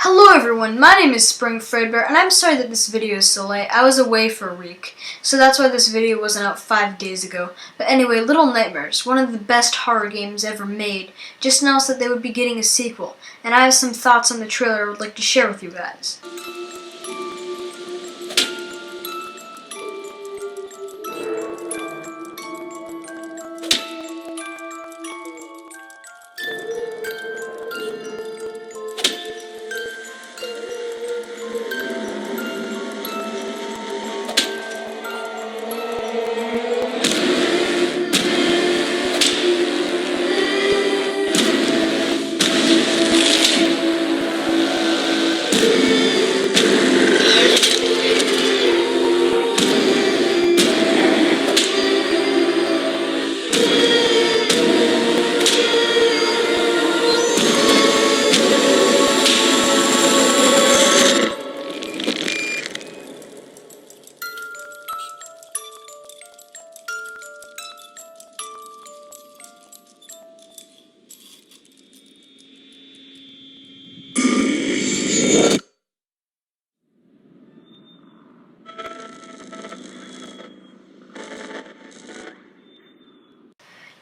Hello everyone, my name is Spring Fredbear, and I'm sorry that this video is so late. I was away for a week, so that's why this video wasn't out 5 days ago. But anyway, Little Nightmares, one of the best horror games ever made, just announced that they would be getting a sequel, and I have some thoughts on the trailer I would like to share with you guys.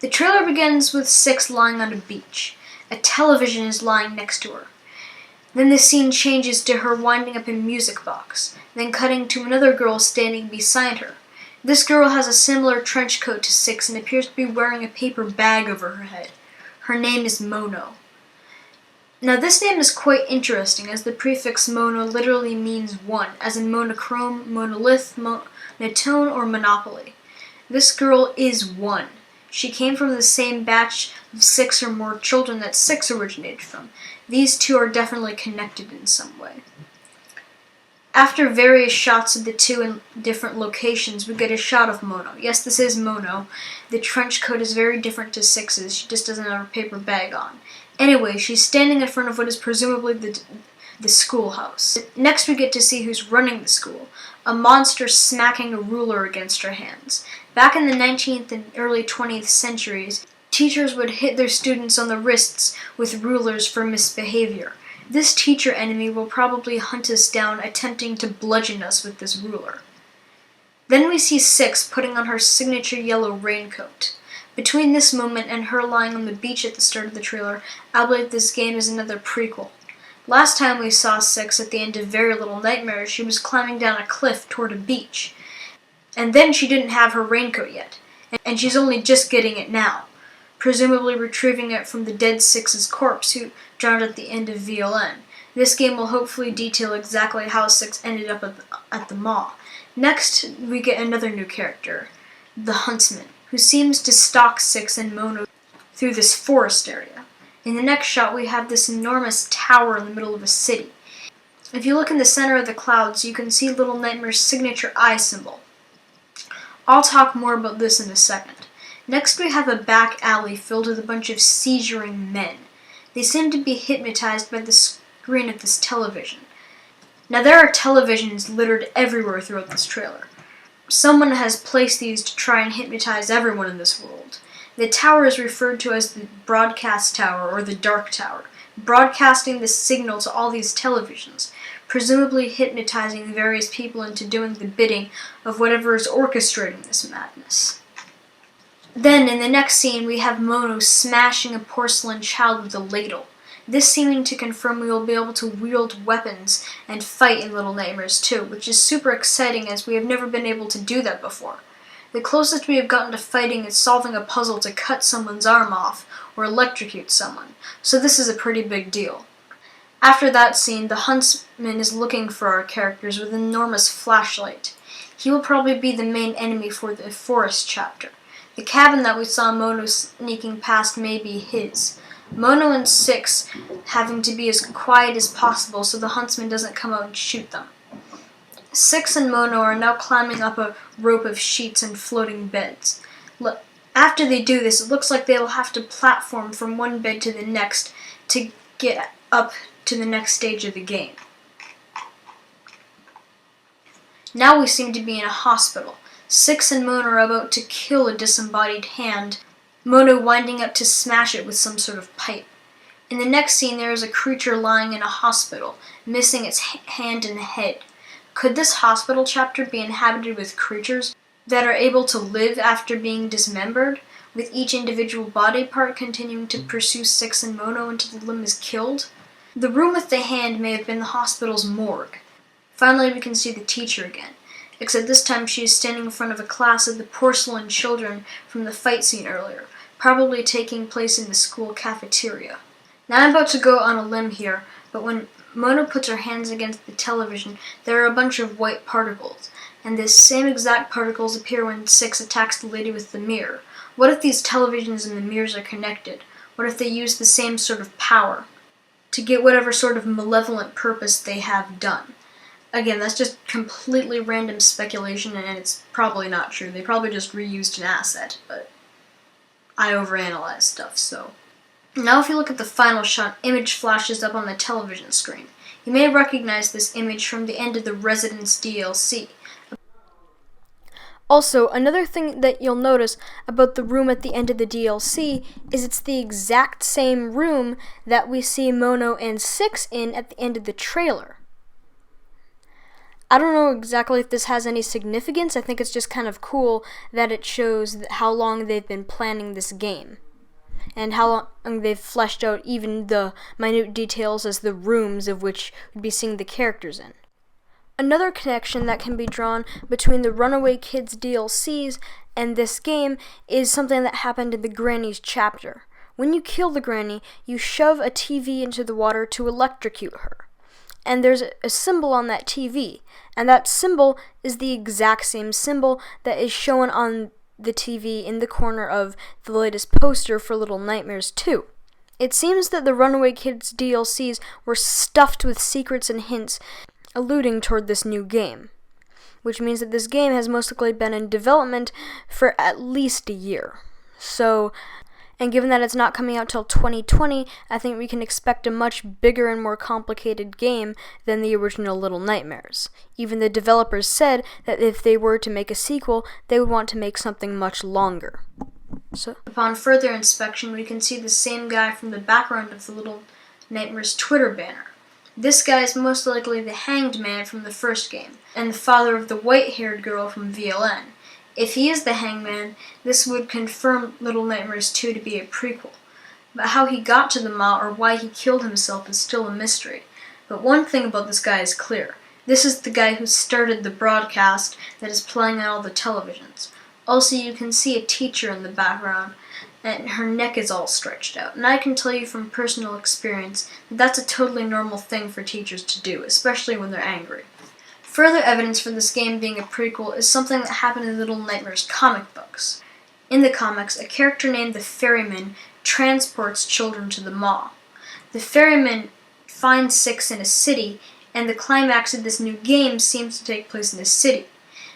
The trailer begins with Six lying on a beach. A television is lying next to her. Then the scene changes to her winding up a music box, then cutting to another girl standing beside her. This girl has a similar trench coat to Six and appears to be wearing a paper bag over her head. Her name is Mono. Now this name is quite interesting, as the prefix mono literally means one, as in monochrome, monolith, monotone, or monopoly. This girl is one. She came from the same batch of 6 or more children that Six originated from. These two are definitely connected in some way. After various shots of the two in different locations, we get a shot of Mono. Yes, this is Mono. The trench coat is very different to Six's. She just doesn't have a paper bag on. Anyway, she's standing in front of what is presumably the schoolhouse. Next we get to see who's running the school. A monster smacking a ruler against her hands. Back in the 19th and early 20th centuries, teachers would hit their students on the wrists with rulers for misbehavior. This teacher enemy will probably hunt us down, attempting to bludgeon us with this ruler. Then we see Six putting on her signature yellow raincoat. Between this moment and her lying on the beach at the start of the trailer, I believe this game is another prequel. Last time we saw Six at the end of Very Little Nightmares, she was climbing down a cliff toward a beach. And then she didn't have her raincoat yet, and she's only just getting it now, presumably retrieving it from the dead Six's corpse, who drowned at the end of VLN. This game will hopefully detail exactly how Six ended up at the mall. Next, we get another new character, the Huntsman, who seems to stalk Six and Mono through this forest area. In the next shot, we have this enormous tower in the middle of a city. If you look in the center of the clouds, you can see Little Nightmare's signature eye symbol. I'll talk more about this in a second. Next, we have a back alley filled with a bunch of seizuring men. They seem to be hypnotized by the screen of this television. Now, there are televisions littered everywhere throughout this trailer. Someone has placed these to try and hypnotize everyone in this world. The tower is referred to as the broadcast tower or the dark tower, broadcasting the signal to all these televisions, presumably hypnotizing various people into doing the bidding of whatever is orchestrating this madness. Then, in the next scene, we have Mono smashing a porcelain child with a ladle, this seeming to confirm we will be able to wield weapons and fight in Little Nightmares 2, which is super exciting as we have never been able to do that before. The closest we have gotten to fighting is solving a puzzle to cut someone's arm off or electrocute someone, so this is a pretty big deal. After that scene, the Huntsman is looking for our characters with an enormous flashlight. He will probably be the main enemy for the forest chapter. The cabin that we saw Mono sneaking past may be his. Mono and Six having to be as quiet as possible so the Huntsman doesn't come out and shoot them. Six and Mono are now climbing up a rope of sheets and floating beds. After they do this, it looks like they will have to platform from one bed to the next to get up to the next stage of the game. Now we seem to be in a hospital. Six and Mono are about to kill a disembodied hand, Mono winding up to smash it with some sort of pipe. In the next scene, there is a creature lying in a hospital, missing its hand and head. Could this hospital chapter be inhabited with creatures that are able to live after being dismembered, with each individual body part continuing to pursue Six and Mono until the limb is killed? The room with the hand may have been the hospital's morgue. Finally, we can see the teacher again, except this time she is standing in front of a class of the porcelain children from the fight scene earlier, probably taking place in the school cafeteria. Now I'm about to go on a limb here, but when Mono puts her hands against the television, there are a bunch of white particles, and the same exact particles appear when Six attacks the lady with the mirror. What if these televisions and the mirrors are connected? What if they use the same sort of power to get whatever sort of malevolent purpose they have done? Again, that's just completely random speculation, and it's probably not true. They probably just reused an asset, but I overanalyze stuff, so. Now if you look at the final shot, image flashes up on the television screen. You may recognize this image from the end of the Residence DLC. Also, another thing that you'll notice about the room at the end of the DLC is it's the exact same room that we see Mono and Six in at the end of the trailer. I don't know exactly if this has any significance. I think it's just kind of cool that it shows how long they've been planning this game, and how long they've fleshed out even the minute details as the rooms of which we'd be seeing the characters in. Another connection that can be drawn between the Runaway Kids DLCs and this game is something that happened in the Granny's chapter. When you kill the Granny, you shove a TV into the water to electrocute her. And there's a symbol on that TV, and that symbol is the exact same symbol that is shown on the TV in the corner of the latest poster for Little Nightmares 2. It seems that the Runaway Kids DLCs were stuffed with secrets and hints alluding toward this new game, which means that this game has most likely been in development for at least a year. And given that it's not coming out till 2020, I think we can expect a much bigger and more complicated game than the original Little Nightmares. Even the developers said that if they were to make a sequel, they would want to make something much longer. So, upon further inspection, we can see the same guy from the background of the Little Nightmares Twitter banner. This guy is most likely the Hanged Man from the first game, and the father of the white-haired girl from VLN. If he is the Hangman, this would confirm Little Nightmares 2 to be a prequel. But how he got to the Maw or why he killed himself is still a mystery. But one thing about this guy is clear. This is the guy who started the broadcast that is playing on all the televisions. Also, you can see a teacher in the background, and her neck is all stretched out. And I can tell you from personal experience that that's a totally normal thing for teachers to do, especially when they're angry. Further evidence for this game being a prequel is something that happened in Little Nightmares comic books. In the comics, a character named the Ferryman transports children to the Maw. The Ferryman finds Six in a city, and the climax of this new game seems to take place in a city,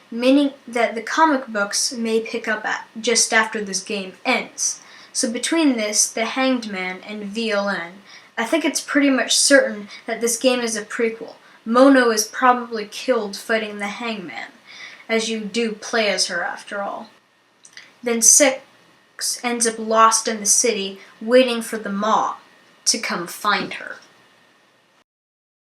meaning that the comic books may pick up just after this game ends. So between this, the Hanged Man, and VLN, I think it's pretty much certain that this game is a prequel. Mono is probably killed fighting the Hangman, as you do play as her after all. Then Six ends up lost in the city, waiting for the Maw to come find her.